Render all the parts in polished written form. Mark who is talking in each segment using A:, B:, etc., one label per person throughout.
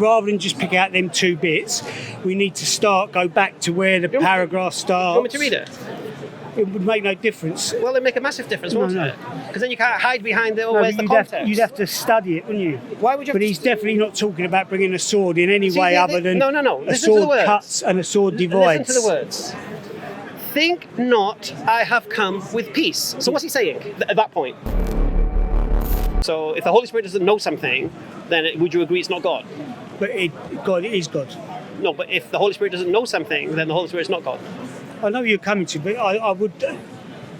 A: rather than just pick out them 2 bits, we need to go back to where the paragraph starts.
B: You want me to read it?
A: It would make no difference.
B: Well, it'd make a massive difference, won't it? Because then you can't hide behind it. Where's the context?
A: You'd have to study it, wouldn't you?
B: Why would you?
A: But he's definitely not talking about bringing a sword in any way other than
B: no.
A: a sword cuts and a sword divides.
B: Listen to the words. Think not I have come with peace. So what's he saying at that point? So if the Holy Spirit doesn't know something, then would you agree it's not God?
A: But God is God.
B: No, but if the Holy Spirit doesn't know something, then the Holy Spirit is not God.
A: I know you're coming to, but I would.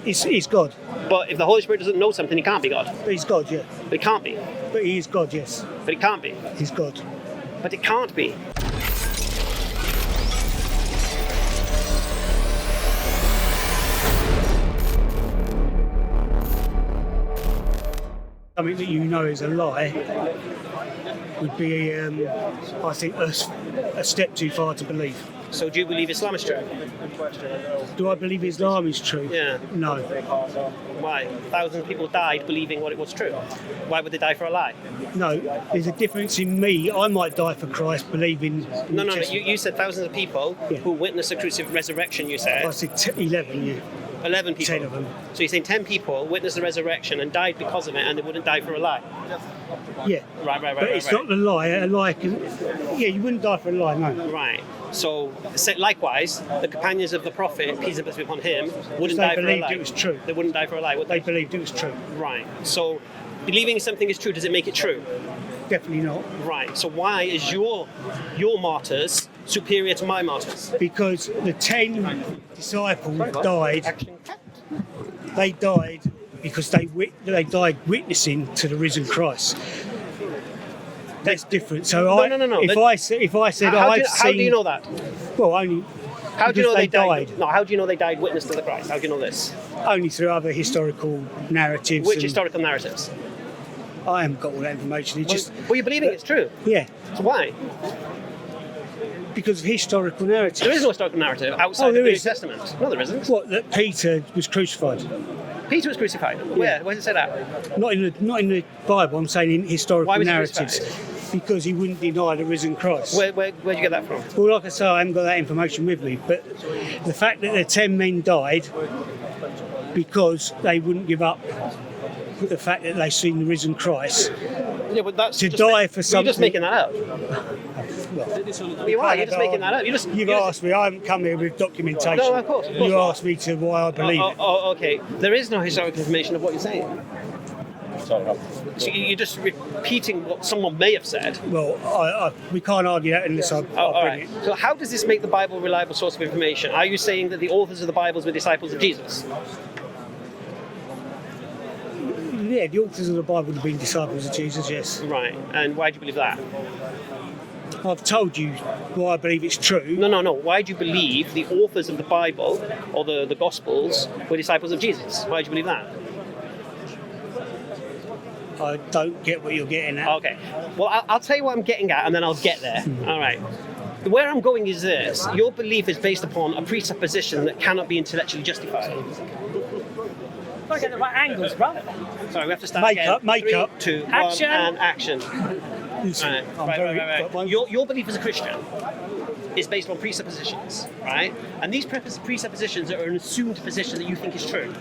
A: It's God.
B: But if the Holy Spirit doesn't know something, he can't be God.
A: But he's God, yeah.
B: But it can't be.
A: But he is God, yes.
B: But it can't be.
A: He's God.
B: But it can't be.
A: Something that you know is a lie would be, I think, a step too far to believe.
B: So do you believe Islam is true?
A: Do I believe Islam is true?
B: Yeah.
A: No.
B: Why? Thousands of people died believing what it was true. Why would they die for a lie?
A: No, there's a difference in me. I might die for Christ believing...
B: No. You said thousands of people who witnessed the crucifixion resurrection, you said.
A: I said 11, yeah.
B: 11 people.
A: 10 of them.
B: So you're saying 10 people witnessed the resurrection and died because of it, and they wouldn't die for a lie?
A: Yeah.
B: Right.
A: But it's not the lie. A lie can... Yeah, you wouldn't die for a lie, no.
B: Right. So likewise, the companions of the Prophet, peace and blessings be upon him, wouldn't die for a lie.
A: They believed it was true.
B: They wouldn't die for a lie, would they?
A: They believed it was true.
B: Right. So believing something is true, does it make it true?
A: Definitely not. Right.
B: So why is your martyrs superior to my martyrs?
A: Because the 10 disciples died. They died because they died witnessing to the risen Christ. That's different. So
B: no.
A: If I said I've seen...
B: How do you know that?
A: Well, only...
B: How do you know
A: they died?
B: No, how do you know they died witness to the Christ? How do you know this?
A: Only through other historical narratives.
B: Which historical narratives?
A: I haven't got all that information.
B: Well, you're believing it's true?
A: Yeah.
B: So why?
A: Because of historical narratives.
B: There is no historical narrative outside the New Testament. No, there isn't.
A: What, that Peter was crucified?
B: Peter was crucified? Yeah. Where does it say that?
A: Not in the Bible, I'm saying in historical narratives.
B: Crucified?
A: Because he wouldn't deny the risen Christ.
B: Where'd you get that from?
A: Well, like I say, I haven't got that information with me, but the fact that the 10 men died because they wouldn't give up the fact that they've seen the risen Christ.
B: Yeah, but that's
A: die for something.
B: You're just making that up. You are. You're just making that up. You've asked
A: me. I haven't come here with documentation.
B: No, of course.
A: You asked me to why I believe it.
B: Oh, okay. There is no historical information of what you're saying. So you're just repeating what someone may have said.
A: Well, we can't argue that unless I bring it.
B: So how does this make the Bible a reliable source of information? Are you saying that the authors of the Bibles were disciples of Jesus?
A: Yeah, the authors of the Bible would have been disciples of Jesus, yes.
B: Right. And why do you believe that?
A: I've told you why I believe it's true.
B: No. Why do you believe the authors of the Bible or the Gospels were disciples of Jesus? Why do you believe that?
A: I don't get what you're getting at.
B: Okay. Well, I'll tell you what I'm getting at, and then I'll get there. All right. Where I'm going is this. Your belief is based upon a presupposition that cannot be intellectually justified.
C: I get the right angles, bro.
B: Sorry, we have to start again.
A: Make up.
B: 3, 2, 1,
C: Action.
B: and action. Right. Your belief as a Christian is based on presuppositions, right? And these presuppositions are an assumed position that you think is true.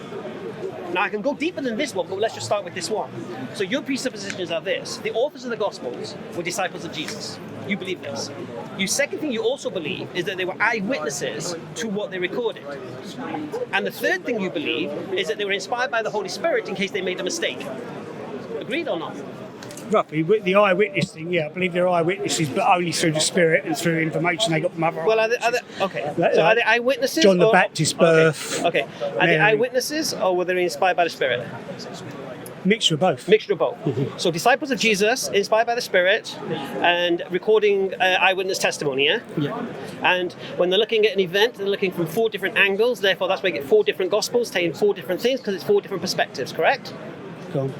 B: Now, I can go deeper than this one, but let's just start with this one. So your presuppositions are this. The authors of the Gospels were disciples of Jesus. You believe this. The second thing you also believe is that they were eyewitnesses to what they recorded. And the third thing you believe is that they were inspired by the Holy Spirit in case they made a mistake. Agreed or not?
A: Roughly, with the eyewitness thing, yeah, I believe they're eyewitnesses, but only through the Spirit and through information they got from other eyewitnesses.
B: Are they eyewitnesses?
A: John the Baptist's birth.
B: Okay. Are they eyewitnesses or were they inspired by the Spirit?
A: Mixture of both.
B: Mm-hmm. So disciples of Jesus, inspired by the Spirit, and recording eyewitness testimony, yeah?
A: Yeah.
B: And when they're looking at an event, they're looking from 4 different angles, therefore that's why you get 4 different Gospels, saying 4 different things, because it's 4 different perspectives, correct?
A: Go on.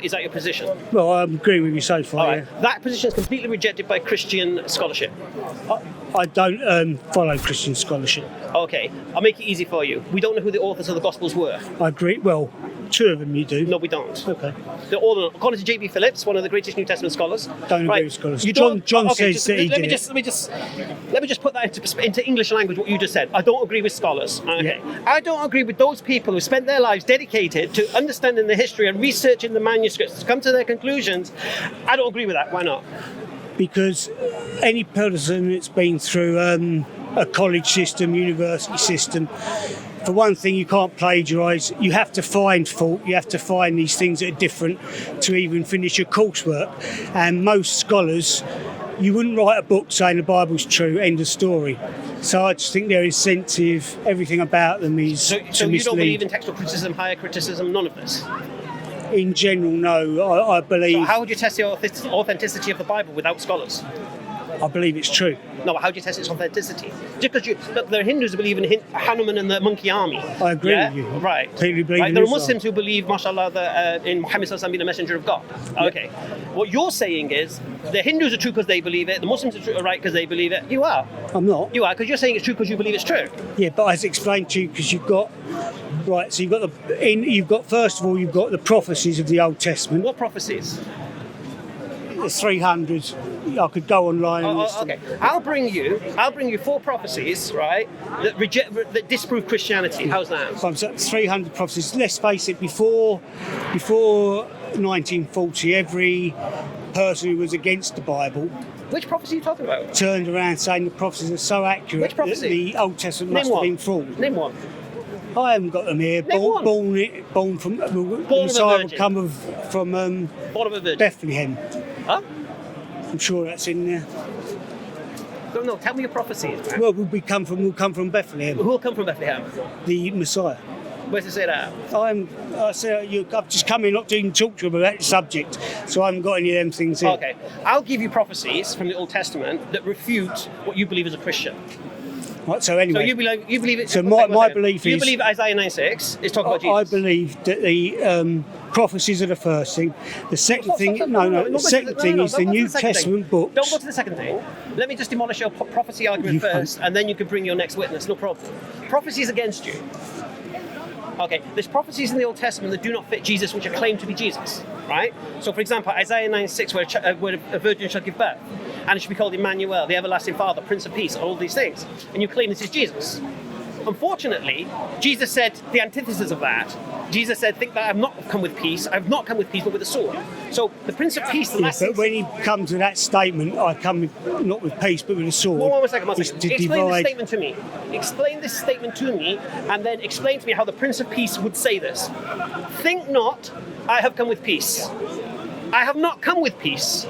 B: Is that your position?
A: Well, I'm agreeing with you so far.
B: All right. Yeah. That position is completely rejected by Christian scholarship.
A: I don't follow Christian scholarship.
B: Okay, I'll make it easy for you. We don't know who the authors of the Gospels were.
A: I agree. Well, Two of them you do.
B: No, we don't.
A: Okay.
B: They're all, according to J.B. Phillips, one of the greatest New Testament scholars.
A: Don't agree with scholars.
B: You
A: John
B: don't- okay,
A: says that he
B: let
A: did
B: me just put that into English language. What you just said. I don't agree with scholars. Okay.
A: Yeah.
B: I don't agree with those people who spent their lives dedicated to understanding the history and researching the manuscripts to come to their conclusions. I don't agree with that. Why not?
A: Because any person that's been through a college system, university system, for one thing, you can't plagiarise. You have to find fault. You have to find these things that are different to even finish your coursework. And most scholars, you wouldn't write a book saying the Bible's true, end of story. So I just think they're insensitive. Everything about them is
B: So
A: to
B: you don't
A: mislead.
B: believe in textual criticism, higher criticism, none of this?
A: In general, no. I believe.
B: So how would you test the authenticity of the Bible without scholars?
A: I believe it's true.
B: No, how do you test its authenticity? Just because look, there are Hindus who believe in Hanuman and the monkey army.
A: I agree
B: yeah?
A: with you.
B: Right.
A: Completely believe in
B: There are
A: Islam.
B: Muslims who believe, mashallah, that in Muhammad sallallahu being a messenger of God. Okay. What you're saying is the Hindus are true because they believe it. The Muslims are right because they believe it. You are.
A: I'm not.
B: You are because you're saying it's true because you believe it's true.
A: Yeah, but as explained to you, because you've got right. So you've got first of all you've got the prophecies of the Old Testament.
B: What prophecies?
A: The 300. I could go online and list them.
B: Okay. I'll bring you 4 prophecies, right? That disprove Christianity. How's that?
A: So 300 prophecies. Let's face it. Before 1940, every person who was against the Bible
B: Which prophecy are you talking about?
A: turned around saying the prophecies are so accurate
B: Which
A: that
B: prophecy?
A: the Old Testament
B: Name
A: must have
B: one.
A: been fraud.
B: Name one.
A: I haven't got them here.
B: Name one.
A: Born from the
B: of a
A: Messiah would
B: virgin.
A: come from
B: Born of a virgin.
A: Bethlehem.
B: Huh?
A: I'm sure that's in there.
B: No, tell me your prophecies, man.
A: Well, we'll come from Bethlehem.
B: Who will come from Bethlehem?
A: The Messiah.
B: Where's it say that?
A: I've just come in not to talk to you about the subject, so I haven't got any of them things here.
B: Okay. I'll give you prophecies from the Old Testament that refute what you believe as a Christian.
A: Right, so
B: So
A: anyway,
B: you believe it.
A: So
B: one
A: my
B: second.
A: belief
B: you
A: is-
B: believe Isaiah 9:6 is talking about Jesus.
A: I believe that the prophecies are the first thing. The second thing, the second thing is the New Testament books.
B: Don't go to the second thing. Let me just demolish your prophecy argument
A: You
B: first, and then you can bring your next witness. No problem. Prophecies against you. Okay, there's prophecies in the Old Testament that do not fit Jesus, which are claimed to be Jesus, right? So, for example, Isaiah 9:6, where a virgin shall give birth, and it should be called Emmanuel, the everlasting Father, Prince of Peace, all these things, and you claim this is Jesus. Unfortunately, Jesus said the antithesis of that. Jesus said, think that I've not come with peace, I've not come with peace, but with a sword. So, the Prince of Peace, the
A: Yeah,
B: last
A: but when he comes to that statement, I come not with peace but with a sword.
B: One second.
A: is to
B: Explain this
A: divide.
B: statement to me. Explain this statement to me, and then explain to me how the Prince of Peace would say this. Think not, I have come with peace. I have not come with peace,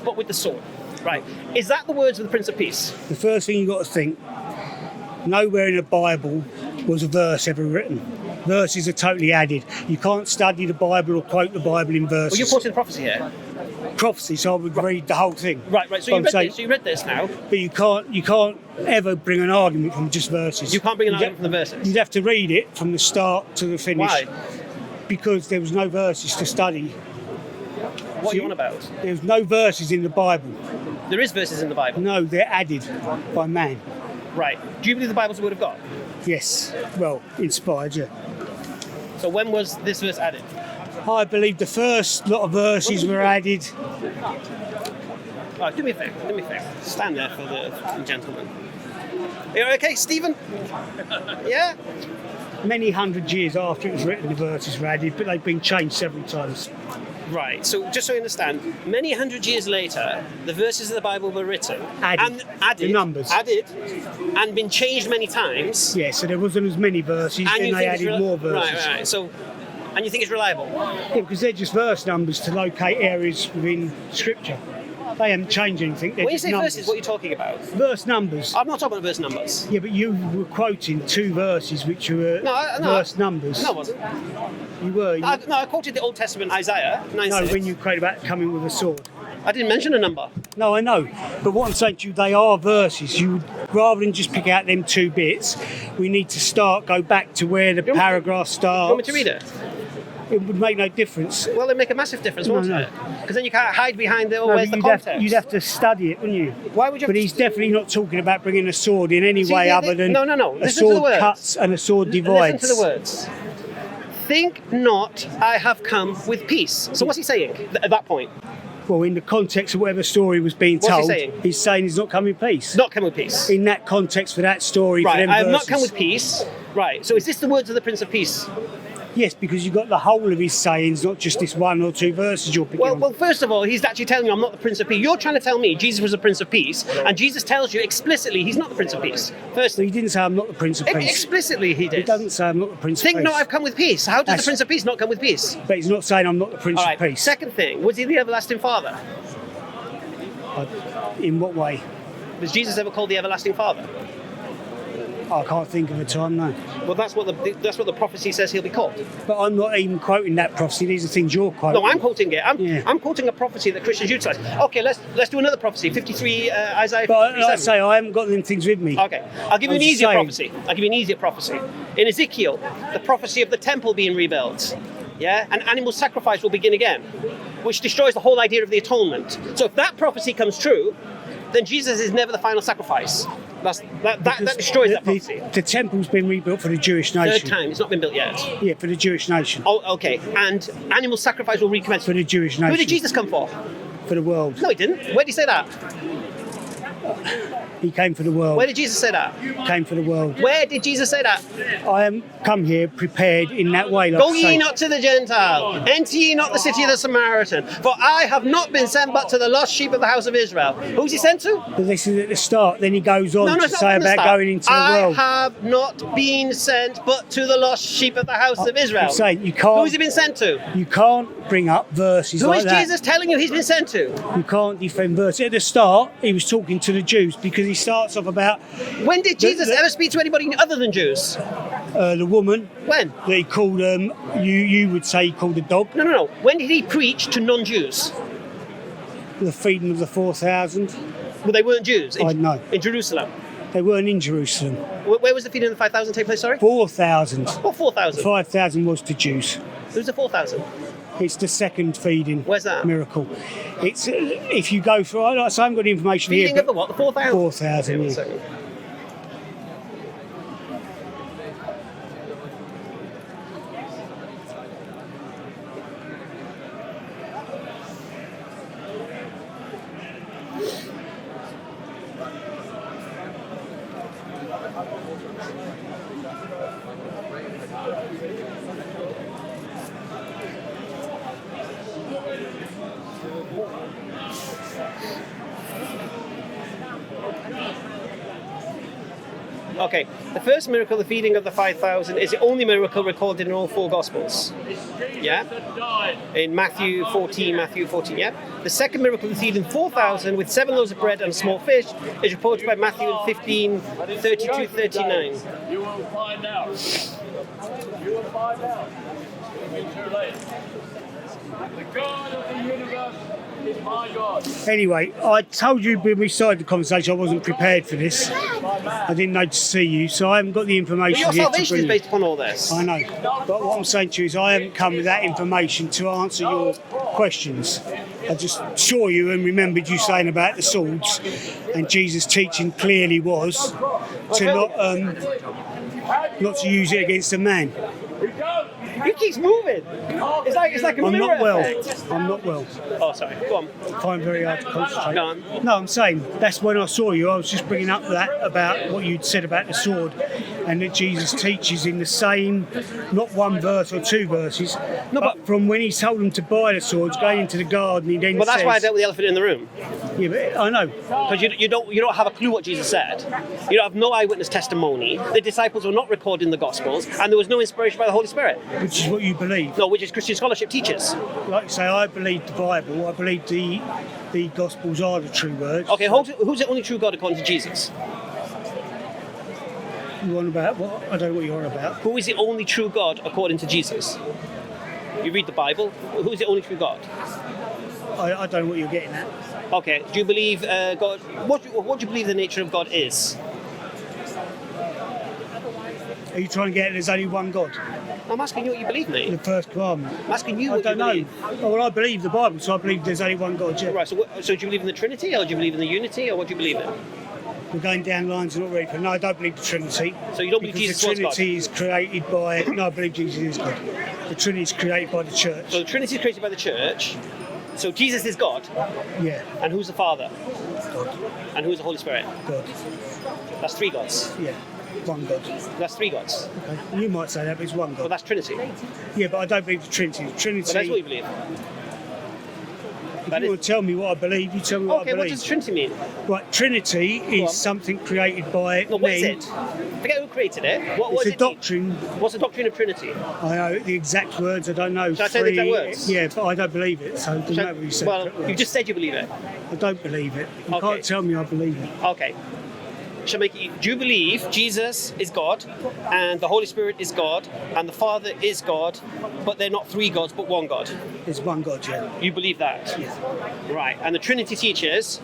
B: but with the sword. Right. Is that the words of the Prince of Peace?
A: The first thing you've got to think, nowhere in the Bible was a verse ever written. Verses are totally added. You can't study the Bible or quote the Bible in verses.
B: Well, you're quoting prophecy here.
A: Prophecy, so I would read the whole thing.
B: Right. So you read this now.
A: But you can't ever bring an argument from just verses.
B: You can't bring an argument from the verses.
A: You'd have to read it from the start to the finish.
B: Why?
A: Because there was no verses to study.
B: What are you on about?
A: There's no verses in the Bible.
B: There is verses in the Bible.
A: No, they're added by man.
B: Right. Do you believe the Bible's the word of God?
A: Yes, well, inspired, yeah.
B: So when was this verse added?
A: I believe the first lot of verses were added.
B: Right, do me a favour. Stand there for the gentleman. Are you okay, Stephen? Yeah?
A: Many hundred years after it was written, the verses were added, but they've been changed several times.
B: Right, so just so you understand, many hundred years later, the verses of the Bible were written
A: Added. The numbers.
B: added, and been changed many times.
A: Yeah, so there wasn't as many verses,
B: And
A: then
B: you
A: they
B: think it's
A: added more verses.
B: Right. So, and you think it's reliable?
A: Yeah, because they're just verse numbers to locate areas within Scripture. They haven't changed anything. They're
B: When you
A: just
B: say
A: numbers.
B: verses, what are you talking about?
A: Verse numbers.
B: I'm not talking about verse numbers.
A: Yeah, but you were quoting two verses which were
B: No,
A: verse numbers.
B: No, I wasn't.
A: You were.
B: I quoted the Old Testament Isaiah 9:6.
A: No, when you quoted about coming with a sword.
B: I didn't mention a number.
A: No, I know. But what I'm saying to you, they are verses. You rather than just pick out them two bits, we need to go back to where the paragraph starts.
B: You want me to read it?
A: It would make no difference.
B: Well, it'd make a massive difference, won't
A: No.
B: it? Because then you can't hide behind the,
A: No,
B: where's
A: but
B: the context?
A: you'd have to study it, wouldn't you?
B: Why would you have
A: But
B: to
A: he's definitely not talking about bringing a sword in any
B: See,
A: way
B: the-
A: other than
B: no.
A: a
B: Listen to the
A: sword
B: words.
A: cuts and a sword divides.
B: Listen to the words. think not I have come with peace. So what's he saying at that point?
A: Well, in the context of whatever story was being
B: What's he
A: told,
B: saying?
A: he's saying he's not come with peace.
B: Not come with peace.
A: In that context for that story, for
B: Right,
A: them
B: I have not
A: verses.
B: come with peace. Right, so is this the words of the Prince of Peace?
A: Yes, because you've got the whole of his sayings, not just this one or two verses you're picking on.
B: Well, first of all, he's actually telling you I'm not the Prince of Peace. You're trying to tell me Jesus was the Prince of Peace, and Jesus tells you explicitly he's not the Prince of Peace. Firstly,
A: He didn't say I'm not the Prince of Peace.
B: explicitly he did.
A: He doesn't say I'm not the Prince
B: Think
A: of
B: not
A: Peace.
B: I've come with peace. How does
A: That's-
B: the Prince of Peace not come with peace?
A: But he's not saying I'm not the Prince
B: All
A: of
B: right,
A: Peace.
B: second thing, was he the everlasting Father?
A: In what way?
B: Was Jesus ever called the everlasting Father?
A: I can't think of a time, no.
B: Well, that's what the prophecy says he'll be called.
A: But I'm not even quoting that prophecy. These are things you're quoting.
B: No, I'm quoting it.
A: Yeah.
B: I'm quoting a prophecy that Christians utilize. Okay, let's do another prophecy. 53 Isaiah.
A: But like
B: 57.
A: I say, I haven't got them things with me.
B: Okay, I'll give you
A: I'm
B: an
A: just
B: easier
A: saying.
B: prophecy. I'll give you an easier prophecy. In Ezekiel, the prophecy of the temple being rebuilt, yeah, and animal sacrifice will begin again, which destroys the whole idea of the atonement. So if that prophecy comes true, then Jesus is never the final sacrifice. That destroys that prophecy.
A: The temple's been rebuilt for the Jewish
B: Third
A: nation.
B: time, it's not been built yet.
A: Yeah, for the Jewish nation.
B: Oh, okay, and animal sacrifice will recommence.
A: For the Jewish nation.
B: Who did Jesus come for?
A: For the world.
B: No, he didn't. Where did he say that?
A: He came for the world.
B: Where did Jesus say that?
A: Came for the world.
B: Where did Jesus say that?
A: I am come here prepared in that way. Like
B: Go
A: I
B: ye
A: say.
B: not to the Gentile, enter ye not the city of the Samaritan, for I have not been sent but to the lost sheep of the house of Israel. Who's he sent to?
A: But this is at the start. Then he goes on to
B: it's not
A: say
B: from the
A: about
B: start.
A: going into the
B: I
A: world.
B: have not been sent but to the lost sheep of the house of Israel.
A: I'm saying you can't.
B: Who's he been sent to?
A: You can't bring up verses
B: Who
A: like
B: is
A: that.
B: Jesus telling you he's been sent to?
A: You can't defend verses. At the start, he was talking to the Jews because he starts off about
B: When did Jesus
A: the-
B: ever speak to anybody other than Jews?
A: the woman
B: When?
A: that he called. You would say he called a dog.
B: No. When did he preach to non-Jews?
A: The feeding of the 4,000.
B: Well, they weren't Jews.
A: I know.
B: In Jerusalem.
A: They weren't in Jerusalem.
B: Where was the feeding of the 5,000 take place, sorry?
A: 4,000.
B: What 4,000?
A: 5,000 was to Jews.
B: Who's the 4,000?
A: It's the second feeding.
B: Where's that?
A: Miracle. It's if you go through. I haven't got the information
B: Feeding
A: here.
B: of the what? The 4,000?
A: 4,000. Yeah.
B: Second. Okay, the first miracle, the feeding of the 5,000, is the only miracle recorded in all four Gospels. Yeah? In Matthew 14, yeah? The second miracle, the feeding 4,000 with 7 loaves of bread and a small fish, is reported by Matthew 15, 32, 39.
D: You will find out. You will find out. It'll be too late. The God of the universe is my God.
A: Anyway, I told you when we started the conversation I wasn't prepared for this. I didn't know to see you, so I haven't got the
B: But
A: information
B: your
A: here to
B: salvation is
A: bring.
B: based upon all this.
A: I know, but what I'm saying to you is I haven't come with that information to answer your questions. I just saw you and remembered you saying about the swords, and Jesus' teaching clearly was to not to use it against a man.
B: He keeps moving. It's like a
A: I'm
B: mirror
A: not well.
B: effect.
A: I'm not well.
B: Oh, sorry. Go on.
A: I find it very hard to concentrate.
B: Go on.
A: No, I'm saying that's when I saw you. I was just bringing up that about what you'd said about the sword, and that Jesus teaches in the same, not one verse or two verses,
B: No,
A: but from when he told them to buy the swords, going into the garden, he then
B: Well, that's
A: says,
B: why I dealt with the elephant in the room.
A: Yeah, but I know.
B: Because you don't have a clue what Jesus said. You don't have no eyewitness testimony. The disciples were not recording the Gospels, and there was no inspiration by the Holy Spirit.
A: Which is what you believe.
B: No, which is Christian scholarship teaches.
A: Like you say, I believe the Bible. I believe the Gospels are the true words.
B: Okay, who's the only true God according to Jesus?
A: You on about what? I don't know what you're on about.
B: Who is the only true God according to Jesus? You read the Bible. Who is the only true God?
A: I don't know what you're getting at.
B: Okay, do you believe God? What do you believe the nature of God is?
A: Are you trying to get there's only one God?
B: I'm asking you what you believe, mate.
A: The first commandment.
B: I'm asking you
A: I
B: what you
A: don't know.
B: believe.
A: Oh, well, I believe the Bible, so I believe there's only one God. Yeah.
B: Right. So do you believe in the Trinity, or do you believe in the unity, or what do you believe in?
A: We're going down lines and not ready for. No, I don't believe the Trinity.
B: So you don't believe
A: Because
B: Jesus
A: the
B: was God?
A: Trinity is created by. No, I believe Jesus is God. The Trinity is created by the church.
B: So the Trinity is created by the church. So Jesus is God.
A: Yeah,
B: And who's the Father?
A: God.
B: And who's the Holy Spirit?
A: God.
B: That's three gods.
A: Yeah, one God.
B: That's three gods.
A: Okay. You might say that, but it's one
B: Well,
A: God.
B: that's Trinity.
A: Yeah, but I don't believe the Trinity. The Trinity.
B: But that's what you believe.
A: if
B: that
A: you
B: is-
A: want to tell me what I believe, you tell me what
B: Okay,
A: I
B: what
A: believe.
B: does Trinity mean?
A: Right, Trinity
B: on.
A: is something created by
B: No, what
A: men.
B: is it? Forget who created it. What
A: It's
B: does
A: a
B: it mean?
A: doctrine.
B: What's the doctrine of Trinity?
A: I know the exact words. I don't know.
B: Shall I tell you the exact words?
A: Yeah, but I don't believe it. So it doesn't matter what you said.
B: Well, you just said you believe it.
A: I don't believe it. You
B: Okay.
A: can't tell me I believe it.
B: Okay. Shall make it, do you believe Jesus is God and the Holy Spirit is God and the Father is God, but they're not three gods but one God?
A: There's one God, yeah.
B: You believe that?
A: Yeah.
B: Right. And the Trinity teaches,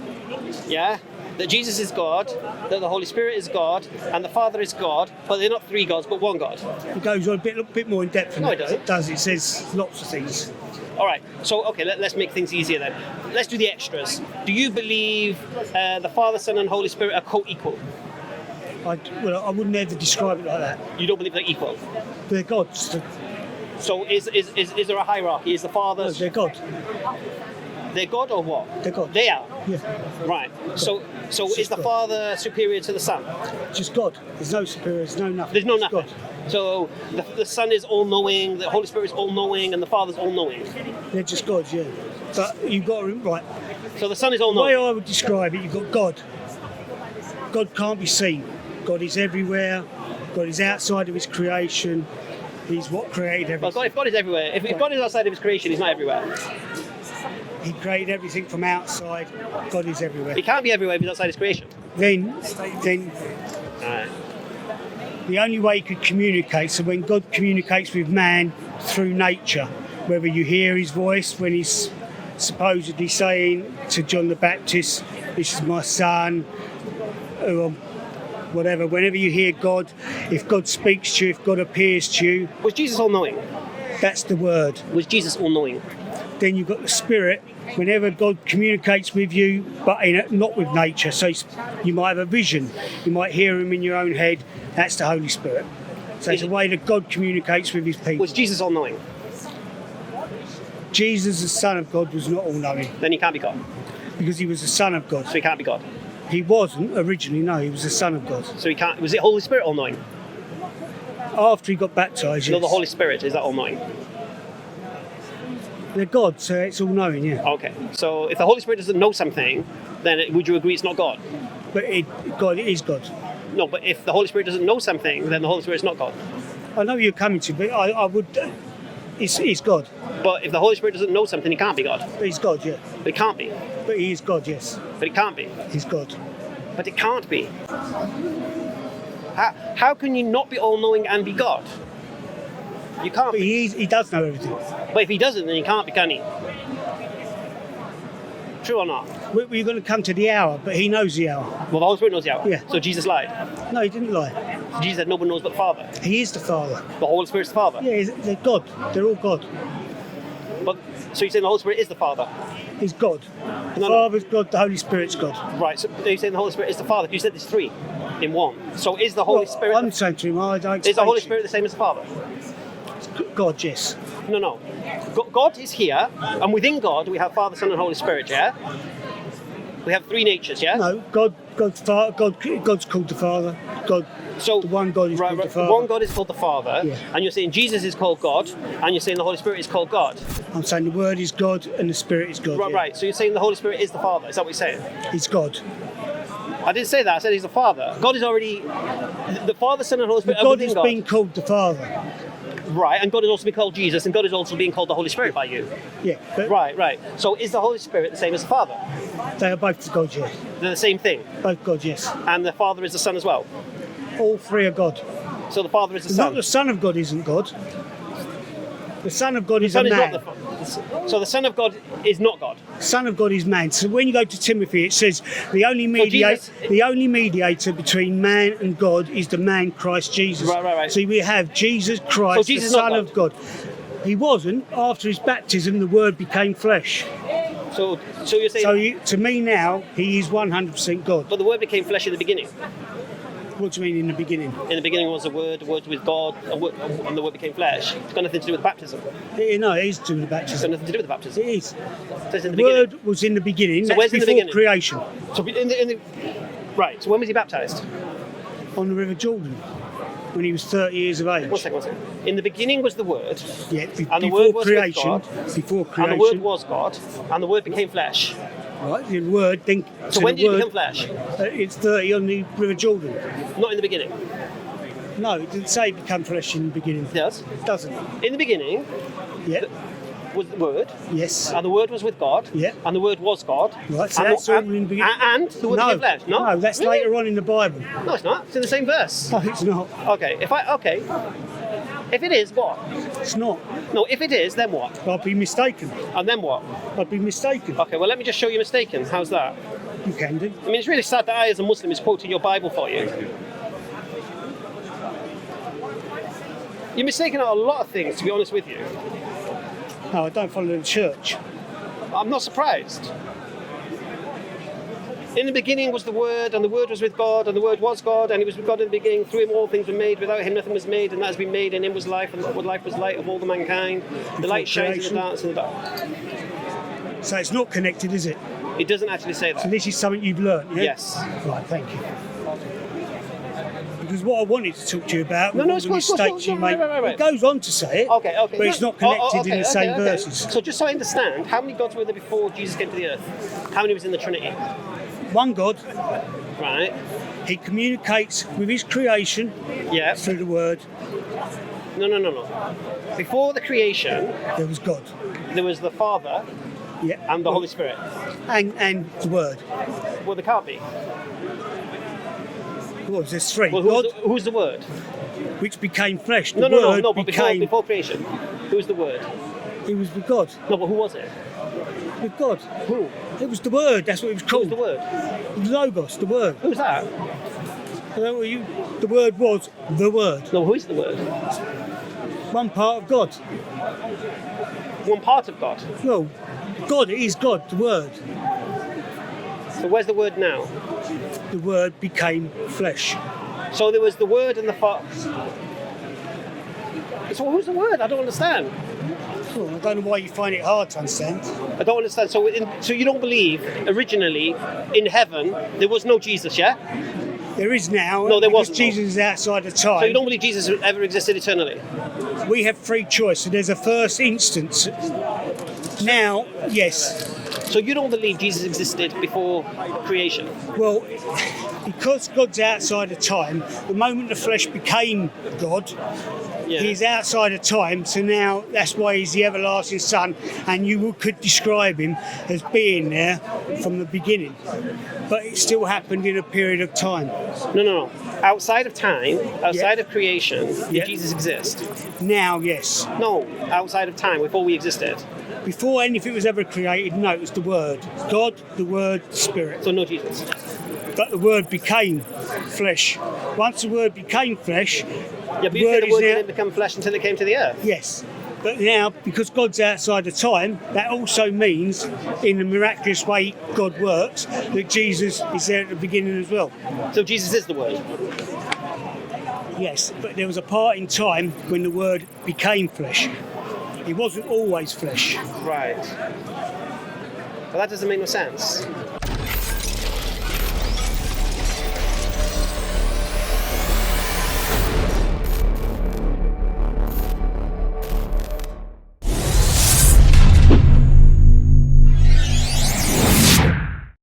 B: yeah, that Jesus is God, that the Holy Spirit is God, and the Father is God, but they're not three gods but one God.
A: It goes on a bit more in depth than
B: No,
A: that.
B: it doesn't.
A: It does. It says lots of things.
B: All right. So, okay, let's make things easier then. Let's do the extras. Do you believe the Father, Son, and Holy Spirit are co-equal?
A: I would never describe it like that.
B: You don't believe they're equal.
A: They're gods.
B: So, is there a hierarchy? Is the Father?
A: They're God.
B: They're God or what?
A: They're God.
B: They are.
A: Yeah.
B: Right. So is
A: just
B: the
A: God.
B: Father superior to the Son?
A: Just God. There's no superior. There's no nothing.
B: There's no
A: It's
B: nothing.
A: God.
B: So the Son is all-knowing, the Holy Spirit is all-knowing, and the Father's all-knowing.
A: They're just gods, yeah. But you've got to right.
B: So the Son is
A: The way
B: all-knowing.
A: I would describe it, you've got God. God can't be seen. God is everywhere. God is outside of His creation. He's what created
B: Well,
A: everything.
B: if God is everywhere, if God is outside of His creation, He's not everywhere.
A: He created everything from outside. God is everywhere.
B: He can't be everywhere if He's outside His creation.
A: Then
B: Alright.
A: the only way He could communicate, so when God communicates with man through nature, whether you hear His voice when He's supposedly saying to John the Baptist, "This is my son," or whatever, whenever you hear God, if God speaks to you, if God appears to you,
B: Was Jesus all-knowing?
A: that's the word.
B: Was Jesus all-knowing?
A: Then you've got the Spirit. Whenever God communicates with you, but not with nature, so you might have a vision, you might hear Him in your own head. That's the Holy Spirit. So it's a way that God communicates with His people.
B: Was Jesus all-knowing?
A: Jesus, the Son of God, was not all-knowing
B: Then He can't be God.
A: because He was the Son of God.
B: So He can't be God.
A: He wasn't originally. No, He was the Son of God.
B: So He can't. Was it Holy Spirit all-knowing?
A: After He got baptised,
B: No,
A: yes.
B: the Holy Spirit, is that all-knowing?
A: They're God, so it's all-knowing, yeah.
B: Okay. So if the Holy Spirit doesn't know something, then would you agree it's not God?
A: But God is God.
B: No, but if the Holy Spirit doesn't know something, then the Holy Spirit's not God.
A: I know you're coming to, but I would. It's God.
B: But if the Holy Spirit doesn't know something, He can't be God.
A: But He's God, yeah.
B: But it can't be.
A: But He is God, yes.
B: But it can't be.
A: He's God.
B: But it can't be. How can you not be all-knowing and be God? You can't
A: But
B: be.
A: He does know everything.
B: But if He doesn't, then He can't be, can He? True or not?
A: We're going to come to the hour, but He knows the hour.
B: Well, the Holy Spirit knows the hour.
A: Yeah.
B: So Jesus lied.
A: No, He didn't lie.
B: Jesus said no one knows but the Father.
A: He is the Father.
B: The Holy Spirit's the Father.
A: Yeah, they're God. They're all God.
B: But so you're saying the Holy Spirit is the Father?
A: He's God. The
B: No, no.
A: Father's God, the Holy Spirit's God.
B: Right. So you're saying the Holy Spirit is the Father? You said there's three in one. So is the Holy Spirit?
A: I'm saying to him, I don't
B: Is the Holy Spirit the same as the Father?
A: God, yes.
B: No. God is here, and within God we have Father, Son, and Holy Spirit. Yeah. We have three natures. Yeah.
A: No, God's called the Father. God,
B: So
A: the one God is called the Father.
B: One God is called the Father,
A: Yeah.
B: and you're saying Jesus is called God, and you're saying the Holy Spirit is called God.
A: I'm saying the Word is God and the Spirit is God.
B: Right.
A: yeah.
B: Right. So you're saying the Holy Spirit is the Father. Is that what you're saying?
A: He's God.
B: I didn't say that. I said He's the Father. God is already the Father, Son, and Holy Spirit.
A: But
B: are
A: God
B: within
A: has
B: God.
A: been called the Father.
B: Right, and God is also being called Jesus, and God is also being called the Holy Spirit by you.
A: Yeah, but
B: Right. So is the Holy Spirit the same as the Father?
A: they are both God, yeah.
B: They're the same thing,
A: Both God, yes.
B: and the Father is the Son as well.
A: All three are God.
B: So the Father is the
A: Not
B: Son.
A: the Son of God isn't God. The Son of God
B: The
A: is
B: Son
A: a
B: is
A: man.
B: not so the Son of God is not God.
A: Son of God is man. So when you go to Timothy, it says the only
B: Jesus-
A: mediator between man and God is the man Christ Jesus.
B: Right.
A: So we have Jesus Christ,
B: So Jesus
A: the
B: is not
A: Son of God. He wasn't. After his baptism, the Word became flesh.
B: So you're saying,
A: To me now, he is 100% God.
B: but the Word became flesh in the beginning.
A: What do you mean in the beginning?
B: In the beginning was the Word was with God, and the Word became flesh. It's got nothing to do with baptism.
A: No, it is to do with
B: It's got
A: baptism.
B: nothing to do with the baptism.
A: It is.
B: So it's in the
A: The
B: beginning.
A: word was in the beginning.
B: So
A: That's
B: where's in the
A: before
B: beginning?
A: creation.
B: So right. So when was he baptized?
A: On the River Jordan, when he was 30 years of age.
B: One second. In the beginning was the Word,
A: Yeah,
B: and the
A: before
B: Word was with
A: creation.
B: God,
A: Before
B: and the Word
A: creation.
B: was God, and the Word became flesh.
A: Right, the word then.
B: So
A: to
B: when
A: the
B: did it
A: word,
B: become flesh?
A: It's 30 on the River Jordan.
B: Not in the beginning.
A: No, it didn't say become flesh in the beginning.
B: It does.
A: It doesn't.
B: In the beginning
A: Yeah.
B: was the Word,
A: Yes.
B: and the Word was with God,
A: Yeah.
B: and the Word was God.
A: Right, so
B: and
A: that's all in the beginning.
B: And the Word became flesh. No,
A: that's
B: Really?
A: later on in the Bible.
B: No, it's not. It's in the same verse.
A: No, it's not.
B: Okay. If it is, what?
A: It's not.
B: No, if it is, then what?
A: I'd be mistaken.
B: And then what?
A: I'd be mistaken.
B: Okay, well, let me just show you mistaken. How's that?
A: You can do.
B: I mean, it's really sad that I, as a Muslim, is quoting your Bible for you. You're mistaken on a lot of things, to be honest with you.
A: No, I don't follow the church.
B: I'm not surprised. In the beginning was the Word, and the Word was with God, and the Word was God, and He was with God in the beginning. Through Him all things were made. Without Him nothing was made, and that has been made. In Him was life, and life was light of all the mankind. The light shines in the darkness, and the dark.
A: So it's not connected, is it?
B: It doesn't actually say
A: So
B: that.
A: this is something you've learnt, yeah?
B: Yes.
A: Right, thank you. Because what I wanted to talk to you about
B: No,
A: was
B: no,
A: all
B: it's
A: the
B: cool,
A: mistakes you make.
B: right.
A: It goes on to say it,
B: Okay.
A: but it's not connected in the same verses.
B: So just so I understand, how many gods were there before Jesus came to the earth? How many was in the Trinity?
A: One God,
B: Right.
A: He communicates with His creation
B: Yeah.
A: through the Word.
B: No. Before the creation,
A: There was God,
B: there was the Father
A: yeah,
B: and the Holy Spirit.
A: and the Word.
B: Well, there can't be.
A: What was there's three?
B: Well,
A: God,
B: who's the Word?
A: which became flesh. The
B: No,
A: Word
B: but
A: became.
B: before creation, who's the Word?
A: He was with God.
B: No, but who was it?
A: With God.
B: Who?
A: It was the Word. That's what it was
B: Who's
A: called.
B: the Word?
A: Logos, the Word.
B: Who's that?
A: The Word was the Word.
B: No, who's the Word?
A: One part of God.
B: One part of God.
A: No, God is God, the Word.
B: So where's the Word now?
A: The Word became flesh.
B: So there was the Word and the Father. So who's the Word? I don't understand.
A: Well, I don't know why you find it hard to understand.
B: I don't understand. So, so you don't believe originally in heaven there was no Jesus, yeah?
A: There is now.
B: No, there
A: because
B: wasn't,
A: Jesus is outside of time.
B: So you don't believe Jesus ever existed eternally?
A: We have free choice. So there's a first instance. Now, yes.
B: So you don't believe Jesus existed before creation?
A: Well, because God's outside of time, the moment the flesh became God,
B: Yeah.
A: He's outside of time, so now that's why He's the everlasting Son, and you could describe Him as being there from the beginning. But it still happened in a period of time.
B: No. Outside of time, outside
A: Yeah.
B: of creation,
A: Yeah.
B: did Jesus exist?
A: Now, yes.
B: No, outside of time, before we existed.
A: Before anything was ever created, no, it was the Word. God, the Word, the Spirit.
B: So no Jesus.
A: But the Word became flesh. Once the Word became flesh,
B: Yeah, but you think the
A: is
B: Word
A: now-
B: didn't become flesh until it came to the earth?
A: Yes. But now, because God's outside of time, that also means, in the miraculous way God works, that Jesus is there at the beginning as well.
B: So Jesus is the Word.
A: Yes, but there was a part in time when the Word became flesh. It wasn't always flesh.
B: Right. Well, that doesn't make no sense.